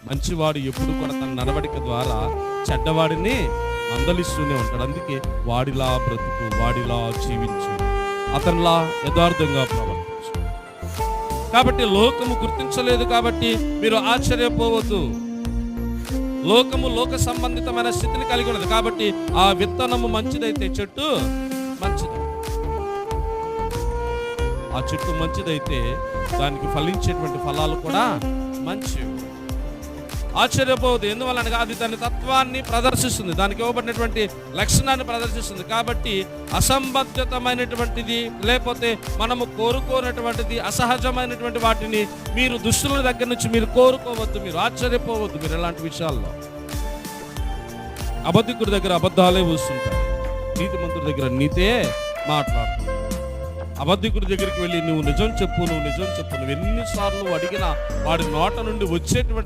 మంచివాడు ఎప్పుడు కూడా తన నడవడిక ద్వారా చెడ్డవాడిని మందలిస్తూనే ఉంటాడు. అందుకే వాడిలా బ్రతుకు, వాడిలా జీవించు, అతనిలా యథార్థంగా ప్రవర్తించు. కాబట్టి లోకము గుర్తించలేదు కాబట్టి మీరు ఆశ్చర్యపోవద్దు. లోకము లోక సంబంధితమైన స్థితిని కలిగి ఉన్నది కాబట్టి ఆ విత్తనము మంచిదైతే చెట్టు మంచిది, ఆ చెట్టు మంచిదైతే దానికి ఫలించేటువంటి ఫలాలు కూడా మంచివి. ఆశ్చర్యపోవద్దు. ఎందువలనగా అది దాని తత్వాన్ని ప్రదర్శిస్తుంది, దానికి ఇవ్వబడినటువంటి లక్షణాన్ని ప్రదర్శిస్తుంది. కాబట్టి అసంబద్ధతమైనటువంటిది లేకపోతే మనము కోరుకోనటువంటిది, అసహజమైనటువంటి వాటిని మీరు దుష్టుల దగ్గర నుంచి మీరు కోరుకోవద్దు, మీరు ఆశ్చర్యపోవద్దు. మీరు ఎలాంటి విషయాల్లో అబద్ధికుడి దగ్గర అబద్ధాలే వస్తుంటాయి, నీతిమంతుడి దగ్గర నీతే మాట్లాడుతుంది. అబద్ధికుడి దగ్గరికి వెళ్ళి నువ్వు నిజం చెప్పు, నువ్వు ఎన్నిసార్లు అడిగినా వాడి నోట నుండి వచ్చేటువంటి